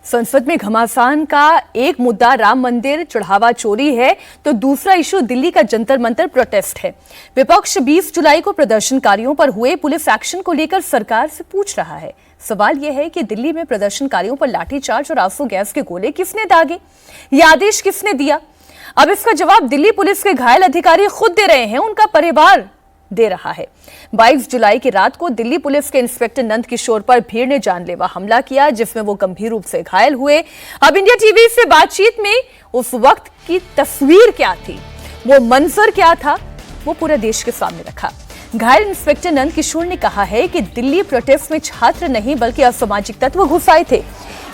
संसद में घमासान का एक मुद्दा राम मंदिर चढ़ावा चोरी है तो दूसरा इशू दिल्ली का जंतर मंतर प्रोटेस्ट है। विपक्ष 20 जुलाई को प्रदर्शनकारियों पर हुए पुलिस एक्शन को लेकर सरकार से पूछ रहा है। सवाल यह है कि दिल्ली में प्रदर्शनकारियों पर लाठीचार्ज और आंसू गैस के गोले किसने दागे, यह आदेश किसने दिया? अब इसका जवाब दिल्ली पुलिस के घायल अधिकारी खुद दे रहे हैं, उनका परिवार दे रहा है। 22 जुलाई की रात को दिल्ली पुलिस के इंस्पेक्टर नंद किशोर पर भीड़ ने जानलेवा हमला किया, जिसमें वो गंभीर रूप से घायल हुए। अब इंडिया टीवी से बातचीत में उस वक्त की तस्वीर क्या थी, वो मंजर क्या था, वो पूरे देश के सामने रखा। घायल इंस्पेक्टर नंद किशोर ने कहा है कि दिल्ली प्रोटेस्ट में छात्र नहीं बल्कि असामाजिक तत्व घुस आए थे।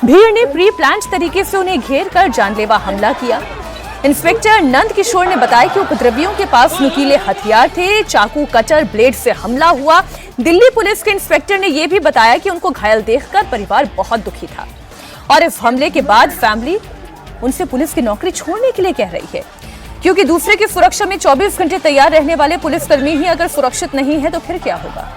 भीड़ ने प्री प्लान्ड तरीके से उन्हें घेर कर जानलेवा हमला किया। इंस्पेक्टर नंद किशोर ने बताया कि उपद्रवियों के पास नुकीले हथियार थे, चाकू, कटर, ब्लेड से हमला हुआ। दिल्ली पुलिस के इंस्पेक्टर ने यह भी बताया कि उनको घायल देखकर परिवार बहुत दुखी था और इस हमले के बाद फैमिली उनसे पुलिस की नौकरी छोड़ने के लिए कह रही है, क्योंकि दूसरे की सुरक्षा में 24 घंटे तैयार रहने वाले पुलिसकर्मी ही अगर सुरक्षित नहीं है तो फिर क्या होगा।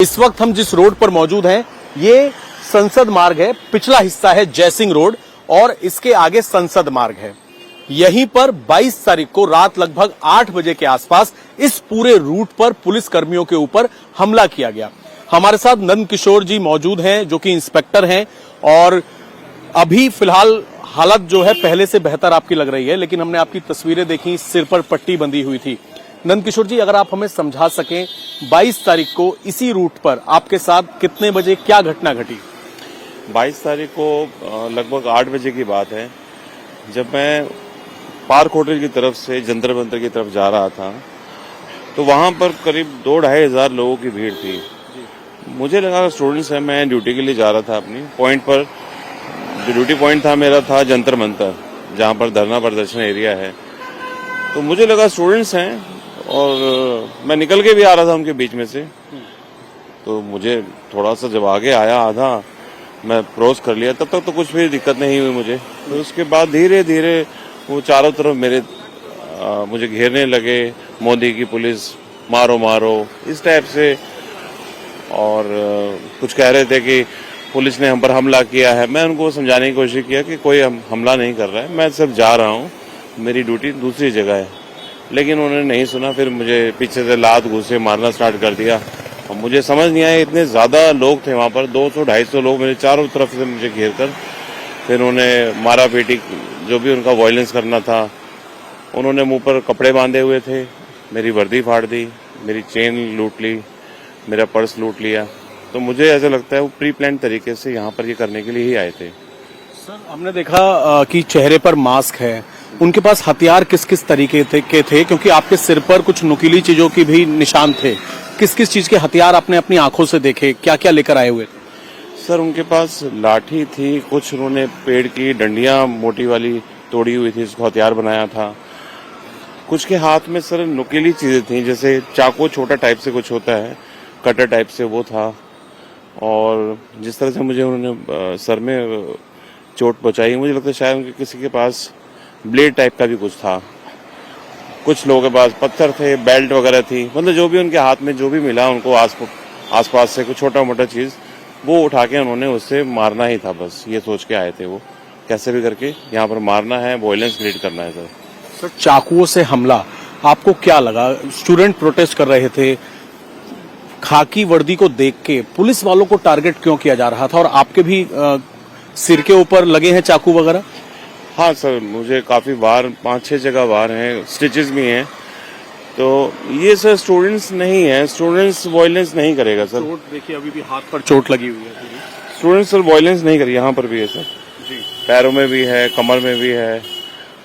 इस वक्त हम जिस रोड पर मौजूद हैं, ये संसद मार्ग है। पिछला हिस्सा है जयसिंह रोड और इसके आगे संसद मार्ग है। यहीं पर 22 तारीख को रात लगभग 8 बजे के आसपास इस पूरे रूट पर पुलिस कर्मियों के ऊपर हमला किया गया। हमारे साथ नंद किशोर जी मौजूद हैं, जो कि इंस्पेक्टर हैं, और अभी फिलहाल हालत जो है पहले से बेहतर आपकी लग रही है, लेकिन हमने आपकी तस्वीरें देखी, सिर पर पट्टी बंधी हुई थी। नंद किशोर जी, अगर आप हमें समझा सकें, 22 तारीख को इसी रूट पर आपके साथ कितने बजे क्या घटना घटी? 22 तारीख को लगभग 8 बजे की बात है, जब मैं पार्क होटल की तरफ से जंतर मंतर की तरफ जा रहा था, तो वहां पर करीब 2-2.5 हजार लोगों की भीड़ थी। मुझे लगा स्टूडेंट्स हैं, मैं ड्यूटी के लिए जा रहा था अपनी पॉइंट पर। जो ड्यूटी पॉइंट था मेरा था जंतर मंतर, जहां पर धरना प्रदर्शन एरिया है। तो मुझे लगा स्टूडेंट्स हैं और मैं निकल के भी आ रहा था उनके बीच में से। तो मुझे थोड़ा सा जब आगे आया, आधा मैं क्रॉस कर लिया, तब तक तो कुछ भी दिक्कत नहीं हुई मुझे। तो उसके बाद धीरे धीरे वो चारों तरफ मुझे घेरने लगे, मोदी की पुलिस, मारो मारो, इस टाइप से। और कुछ कह रहे थे कि पुलिस ने हम पर हमला किया है। मैं उनको समझाने की कोशिश किया कि कोई हमला नहीं कर रहा है, मैं सिर्फ जा रहा हूँ, मेरी ड्यूटी दूसरी जगह है। लेकिन उन्होंने नहीं सुना, फिर मुझे पीछे से लात घूंसे मारना स्टार्ट कर दिया। और मुझे समझ नहीं आया, इतने ज्यादा लोग थे वहां पर, 200-250 लोग मेरे चारों तरफ से मुझे घेर कर। फिर उन्हें मारा पीटी, जो भी उनका वायलेंस करना था। उन्होंने मुंह पर कपड़े बांधे हुए थे, मेरी वर्दी फाड़ दी, मेरी चेन लूट ली, मेरा पर्स लूट लिया। तो मुझे ऐसा लगता है वो प्री प्लान तरीके से यहाँ पर ये करने के लिए ही आए थे। सर, हमने देखा कि चेहरे पर मास्क है, उनके पास हथियार किस किस तरीके के थे? क्योंकि आपके सिर पर कुछ नुकीली चीजों की भी निशान थे। किस किस चीज के हथियार आपने अपनी आंखों से देखे, क्या क्या लेकर आए हुए? सर, उनके पास लाठी थी, कुछ उन्होंने पेड़ की डंडियां मोटी वाली तोड़ी हुई थी, उसको हथियार बनाया था। कुछ के हाथ में सर नुकीली चीजें थी, जैसे चाकू छोटा टाइप से कुछ होता है, कटर टाइप से वो था। और जिस तरह से मुझे उन्होंने सर में चोट पहुंचाई, मुझे लगता है शायद उनके किसी के पास ब्लेड टाइप का भी कुछ था। कुछ लोगों के पास पत्थर थे, बेल्ट वगैरह थी, मतलब जो भी उनके हाथ में जो भी मिला उनको आसपास से कुछ छोटा मोटा चीज वो उठा के उन्होंने उससे मारना ही था, बस ये सोच के आए थे वो, कैसे भी करके यहाँ पर मारना है, वायलेंस क्रिएट करना है। सर, चाकुओं से हमला आपको क्या लगा? स्टूडेंट प्रोटेस्ट कर रहे थे, खाकी वर्दी को देख के पुलिस वालों को टारगेट क्यों किया जा रहा था? और आपके भी सिर के ऊपर लगे हैं चाकू वगैरह? हाँ सर, मुझे काफी बार 5-6 जगह बार हैं, स्टिचेस भी हैं। तो ये सर स्टूडेंट्स नहीं है, स्टूडेंट्स वायलेंस नहीं करेगा सर। चोट देखिए, अभी भी हाथ पर चोट लगी हुई है। स्टूडेंट्स सर वायलेंस नहीं करेगा, यहाँ पर भी है सर जी, पैरों में भी है, कमर में भी है,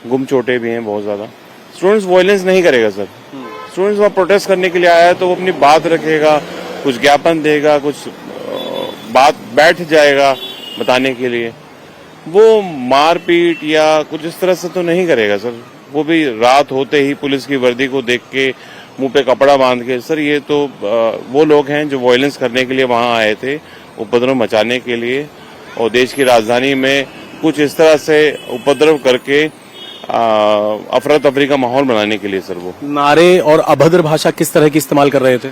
गुम चोटें भी हैं बहुत ज्यादा। स्टूडेंट्स वायलेंस नहीं करेगा सर। स्टूडेंट्स वहाँ प्रोटेस्ट करने के लिए आया है तो वो अपनी बात रखेगा, कुछ ज्ञापन देगा, कुछ बात बैठ जाएगा बताने के लिए। वो मारपीट या कुछ इस तरह से तो नहीं करेगा सर। वो भी रात होते ही पुलिस की वर्दी को देख के, मुंह पे कपड़ा बांध के। सर, ये तो वो लोग हैं जो वायलेंस करने के लिए वहां आए थे, उपद्रव मचाने के लिए, और देश की राजधानी में कुछ इस तरह से उपद्रव करके अफरा तफरी का माहौल बनाने के लिए। सर, वो नारे और अभद्र भाषा किस तरह की इस्तेमाल कर रहे थे?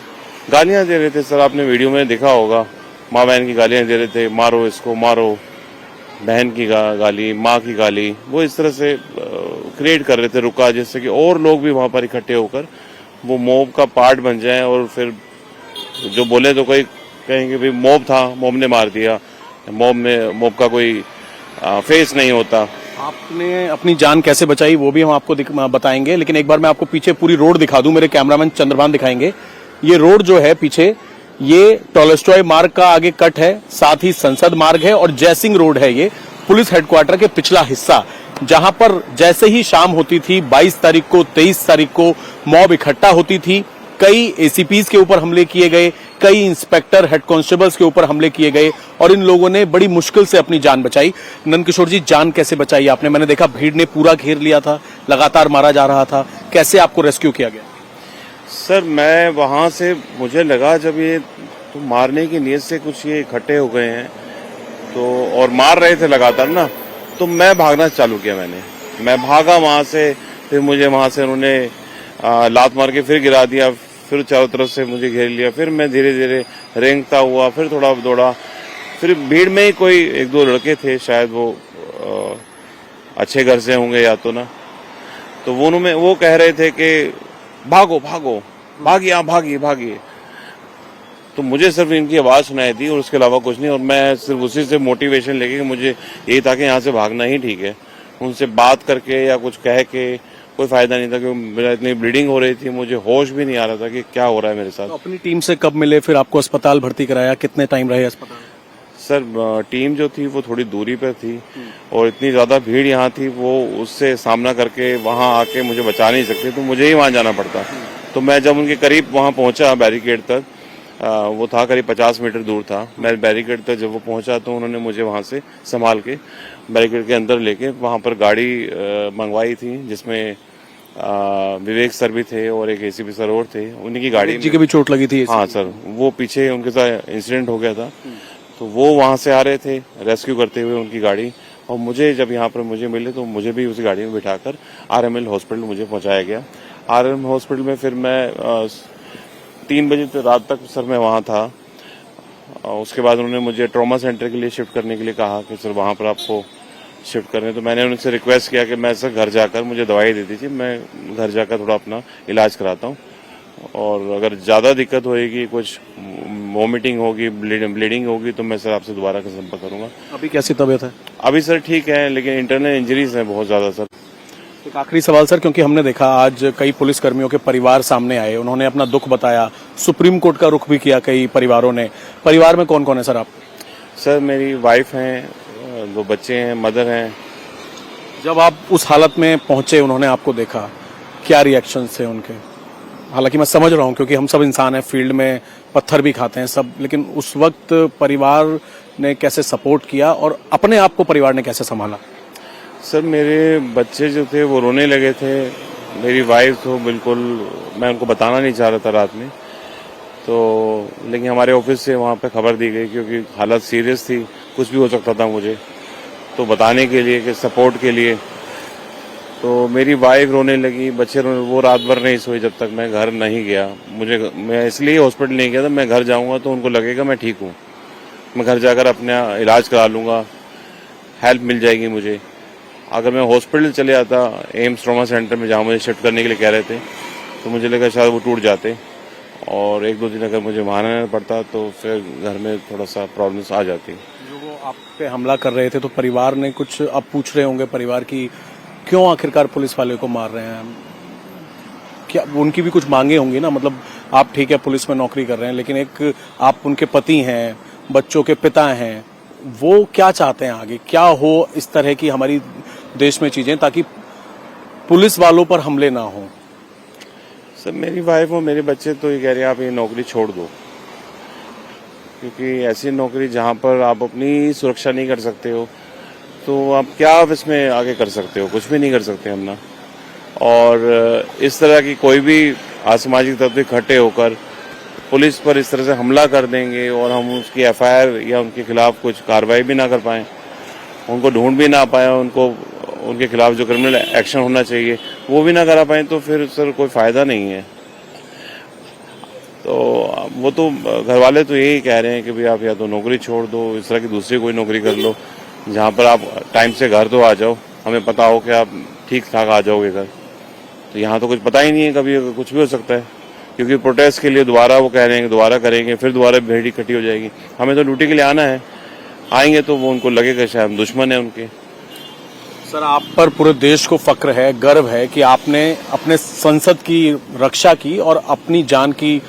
गालियां दे रहे थे सर, आपने वीडियो में देखा होगा। माँ बहन की गालियां दे रहे थे, मारो इसको मारो, बहन की गाली, माँ की गाली, वो इस तरह से क्रिएट कर रहे थे रुका, जिससे कि और लोग भी वहां पर इकट्ठे होकर वो मॉब का पार्ट बन जाएं और फिर जो बोले तो कोई कहेंगे भाई मॉब था, मॉब ने मार दिया, मॉब का कोई फेस नहीं होता। आपने अपनी जान कैसे बचाई वो भी हम आपको बताएंगे, लेकिन एक बार मैं आपको पीछे पूरी रोड दिखा दूं, मेरे कैमरामैन चंद्रभान दिखाएंगे। ये रोड जो है पीछे, ये टॉलस्टॉय मार्ग का आगे कट है, साथ ही संसद मार्ग है और जयसिंह रोड है। ये पुलिस हेडक्वार्टर के पिछला हिस्सा, जहां पर जैसे ही शाम होती थी 22 तारीख को, 23 तारीख को मॉब इकट्ठा होती थी। कई एसीपीज के ऊपर हमले किए गए, कई इंस्पेक्टर, हेड कांस्टेबल्स के ऊपर हमले किए गए और इन लोगों ने बड़ी मुश्किल से अपनी जान बचाई। नंदकिशोर जी, जान कैसे बचाई आपने? मैंने देखा भीड़ ने पूरा घेर लिया था, लगातार मारा जा रहा था, कैसे आपको रेस्क्यू किया गया? सर मैं वहां से, मुझे लगा जब ये तो मारने की नीयत से कुछ ये इकट्ठे हो गए हैं तो और मार रहे थे लगातार ना, तो मैं भागना चालू किया। मैं भागा वहां से, फिर मुझे वहां से उन्होंने लात मार के फिर गिरा दिया, फिर चारों तरफ से मुझे घेर लिया, फिर मैं धीरे धीरे रेंगता हुआ फिर थोड़ा दौड़ा, फिर भीड़ में ही कोई एक दो लड़के थे, शायद वो अच्छे घर से होंगे या तो ना, तो वो कह रहे थे कि भागो भागो, भागिए। तो मुझे सिर्फ इनकी आवाज सुनाई दी और उसके अलावा कुछ नहीं, और मैं सिर्फ उसी से मोटिवेशन लेके कि मुझे यही था कि यहाँ से भागना ही ठीक है। उनसे बात करके या कुछ कह के कोई फायदा नहीं था, क्योंकि मेरा इतनी ब्लीडिंग हो रही थी, मुझे होश भी नहीं आ रहा था कि क्या हो रहा है मेरे साथ। तो अपनी टीम से कब मिले, फिर आपको अस्पताल भर्ती कराया, कितने टाइम रहे अस्पताल? सर टीम जो थी वो थोड़ी दूरी पर थी और इतनी ज्यादा भीड़ यहाँ थी, वो उससे सामना करके वहां आके मुझे बचा नहीं सकते, तो मुझे ही वहां जाना पड़ता। तो मैं जब उनके करीब वहां पहुंचा, बैरिकेड तक, वो था करीब 50 मीटर दूर था, मैं बैरिकेड तक जब वो पहुंचा तो उन्होंने मुझे वहां से संभाल के बैरिकेड के अंदर लेके वहां पर गाड़ी मंगवाई थी, जिसमें विवेक सर भी थे और एक एसीपी सर और थे। उन्हीं की गाड़ी जी के भी चोट लगी थी? हाँ सर, वो पीछे उनके साथ इंसिडेंट हो गया था, तो वो वहां से आ रहे थे रेस्क्यू करते हुए उनकी गाड़ी, और मुझे जब यहाँ पर मुझे मिले तो मुझे भी उस गाड़ी में बिठाकर RML हॉस्पिटल मुझे पहुंचाया गया। RML हॉस्पिटल में फिर मैं 3 बजे रात तक सर मैं वहां था। उसके बाद उन्होंने मुझे ट्रॉमा सेंटर के लिए शिफ्ट करने के लिए कहा कि सर वहां पर आपको शिफ्ट करने, तो मैंने उनसे रिक्वेस्ट किया कि मैं सर घर जाकर, मुझे दवाई दे दीजिए, मैं घर जाकर थोड़ा अपना इलाज कराता हूँ, और अगर ज्यादा दिक्कत होगी, कुछ वॉमिटिंग होगी, ब्लीडिंग होगी, तो मैं सर आपसे दोबारा संपर्क करूंगा। अभी कैसी तबीयत है? अभी सर ठीक है, लेकिन इंटरनल इंजरीज हैं बहुत ज्यादा सर। एक आखिरी सवाल सर, क्योंकि हमने देखा आज कई पुलिस कर्मियों के परिवार सामने आए, उन्होंने अपना दुख बताया, सुप्रीम कोर्ट का रुख भी किया कई परिवारों ने। परिवार में कौन कौन है सर आप? सर मेरी वाइफ हैं, 2 बच्चे हैं, मदर हैं। जब आप उस हालत में पहुंचे, उन्होंने आपको देखा, क्या रिएक्शन थे उनके? हालांकि मैं समझ रहा हूं, क्योंकि हम सब इंसान हैं, फील्ड में पत्थर भी खाते हैं सब, लेकिन उस वक्त परिवार ने कैसे सपोर्ट किया और अपने आप को परिवार ने कैसे संभाला? सर मेरे बच्चे जो थे वो रोने लगे थे, मेरी वाइफ तो बिल्कुल, मैं उनको बताना नहीं चाह रहा था रात में, तो लेकिन हमारे ऑफिस से वहाँ पे खबर दी गई, क्योंकि हालत सीरियस थी, कुछ भी हो सकता था मुझे, तो बताने के लिए कि सपोर्ट के लिए। तो मेरी वाइफ रोने लगी, बच्चे रोने, वो रात भर नहीं सोई जब तक मैं घर नहीं गया। मैं इसलिए हॉस्पिटल नहीं गया था, मैं घर जाऊंगा तो उनको लगेगा मैं ठीक हूँ, मैं घर जाकर अपना इलाज करा लूंगा, हेल्प मिल जाएगी मुझे। अगर मैं हॉस्पिटल चले आता, एम्स ट्रॉमा सेंटर में जहाँ मुझे शिफ्ट करने के लिए कह रहे थे, तो मुझे लगा शायद वो टूट जाते, और 1-2 दिन अगर मुझे वहां रहना पड़ता तो फिर घर में थोड़ा सा प्रॉब्लम्स आ जाती। जो वो आप पे हमला कर रहे थे, तो परिवार ने कुछ, अब पूछ रहे होंगे परिवार की, क्यों आखिरकार पुलिस वाले को मार रहे हैं? क्या उनकी भी कुछ मांगे होंगी ना? मतलब आप ठीक है पुलिस में नौकरी कर रहे हैं, लेकिन एक आप उनके पति हैं, बच्चों के पिता हैं, वो क्या चाहते हैं आगे? क्या हो इस तरह की हमारी देश में चीजें, ताकि पुलिस वालों पर हमले ना हो? सर मेरी वाइफ और मेरे बच्चे तो ये कह रहे हैं आप ये नौकरी छोड़ दो, क्योंकि ऐसी नौकरी जहां पर आप अपनी सुरक्षा नहीं कर सकते हो, तो आप क्या आप इसमें आगे कर सकते हो? कुछ भी नहीं कर सकते हम ना। और इस तरह की कोई भी असामाजिक तत्व इकट्ठे होकर पुलिस पर इस तरह से हमला कर देंगे और हम उसकी FIR या उनके खिलाफ कुछ कार्रवाई भी ना कर पाए, उनको ढूंढ भी ना पाए, उनके खिलाफ जो क्रिमिनल एक्शन होना चाहिए वो भी ना करा पाए, तो फिर सर कोई फायदा नहीं है। तो वो तो घर वाले तो यही कह रहे हैं कि भाई आप या तो नौकरी छोड़ दो, इस तरह की दूसरी कोई नौकरी कर लो जहाँ पर आप टाइम से घर तो आ जाओ, हमें पता हो कि आप ठीक ठाक आ जाओगे घर। तो यहाँ तो कुछ पता ही नहीं है, कभी कुछ भी हो सकता है, क्योंकि प्रोटेस्ट के लिए दोबारा वो कह रहे हैं कि दोबारा करेंगे, फिर दोबारा भीड़ इकट्ठी हो जाएगी। हमें तो ड्यूटी के लिए आना है, आएंगे तो वो उनको लगेगा शायद हम दुश्मन है उनके। सर, आप पर पूरे देश को फक्र है, गर्व है कि आपने अपने संसद की रक्षा की और अपनी जान की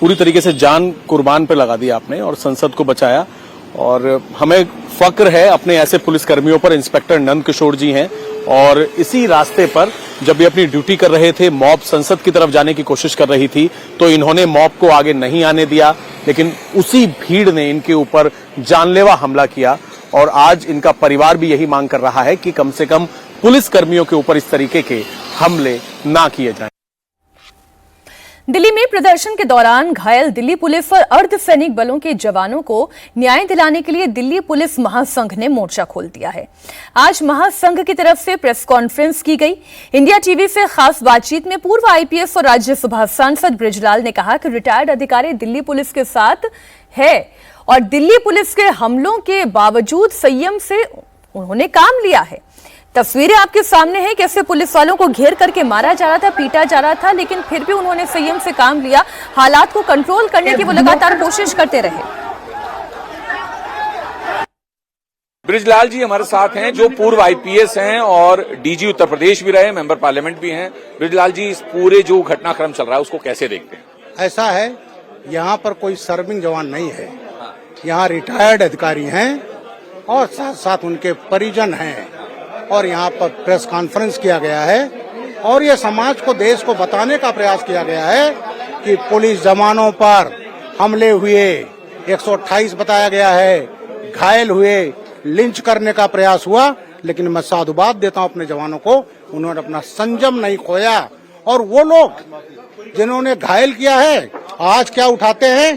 पूरी तरीके से जान कुर्बान पे लगा दी आपने और संसद को बचाया। और हमें फक्र है अपने ऐसे पुलिसकर्मियों पर। इंस्पेक्टर नंद किशोर जी हैं और इसी रास्ते पर जब ये अपनी ड्यूटी कर रहे थे, मॉब संसद की तरफ जाने की कोशिश कर रही थी तो इन्होंने मॉब को आगे नहीं आने दिया, लेकिन उसी भीड़ ने इनके ऊपर जानलेवा हमला किया। और आज इनका परिवार भी यही मांग कर रहा है कि कम से कम पुलिस कर्मियों के ऊपर इस तरीके के हमले ना किए जाएं। दिल्ली में प्रदर्शन के दौरान घायल दिल्ली पुलिस और अर्धसैनिक बलों के जवानों को न्याय दिलाने के लिए दिल्ली पुलिस महासंघ ने मोर्चा खोल दिया है। आज महासंघ की तरफ से प्रेस कॉन्फ्रेंस की गई। इंडिया टीवी से खास बातचीत में पूर्व आईपीएस और राज्यसभा सांसद बृजलाल ने कहा कि रिटायर्ड अधिकारी दिल्ली पुलिस के साथ है और दिल्ली पुलिस के हमलों के बावजूद संयम से उन्होंने काम लिया है। तस्वीरें आपके सामने हैं, कैसे पुलिस वालों को घेर करके मारा जा रहा था, पीटा जा रहा था, लेकिन फिर भी उन्होंने संयम से काम लिया। हालात को कंट्रोल करने की वो लगातार कोशिश करते रहे। बृजलाल जी हमारे साथ हैं, जो पूर्व आईपीएस हैं और डीजी उत्तर प्रदेश भी रहे, मेंबर पार्लियामेंट भी हैं। बृजलाल जी, इस पूरे जो घटनाक्रम चल रहा है उसको कैसे देखते हैं? ऐसा है, यहाँ पर कोई सर्विंग जवान नहीं है, यहाँ रिटायर्ड अधिकारी हैं और साथ साथ उनके परिजन हैं। और यहाँ पर प्रेस कॉन्फ्रेंस किया गया है और ये समाज को, देश को बताने का प्रयास किया गया है कि पुलिस जवानों पर हमले हुए, 128 बताया गया है, घायल हुए, लिंच करने का प्रयास हुआ। लेकिन मैं साधुवाद देता हूँ अपने जवानों को, उन्होंने अपना संयम नहीं खोया। और वो लोग जिन्होंने घायल किया है आज क्या उठाते हैं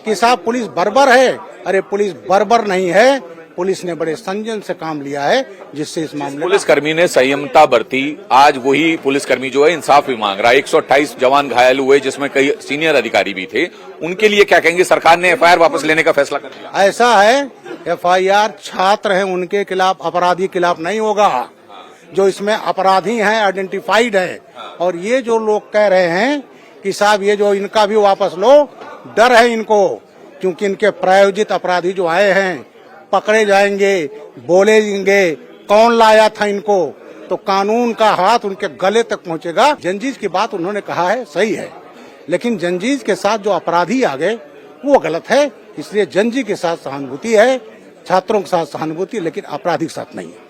कि साहब पुलिस बर्बर है। अरे पुलिस बर्बर नहीं है, पुलिस ने बड़े संयम से काम लिया है, जिससे इस मामले पुलिसकर्मी ने संयमता बरती। आज वही पुलिसकर्मी जो है इंसाफ भी मांग रहा है। 128 जवान घायल हुए, जिसमें कई सीनियर अधिकारी भी थे। उनके लिए क्या कहेंगे? सरकार ने एफआईआर वापस लेने का फैसला कर लिया। ऐसा है, एफआईआर छात्र हैं उनके खिलाफ, अपराधी खिलाफ नहीं होगा। जो इसमें अपराधी हैं, आइडेंटिफाइड है। और ये जो लोग कह रहे हैं कि साहब ये जो इनका भी वापस लो, डर है इनको, क्योंकि इनके प्रायोजित अपराधी जो आए हैं पकड़े जाएंगे, बोलेंगे कौन लाया था इनको, तो कानून का हाथ उनके गले तक पहुंचेगा। जंजीज की बात उन्होंने कहा है, सही है, लेकिन जंजीज के साथ जो अपराधी आ गए वो गलत है। इसलिए जंजी के साथ सहानुभूति है, छात्रों के साथ सहानुभूति, लेकिन अपराधी के साथ नहीं है।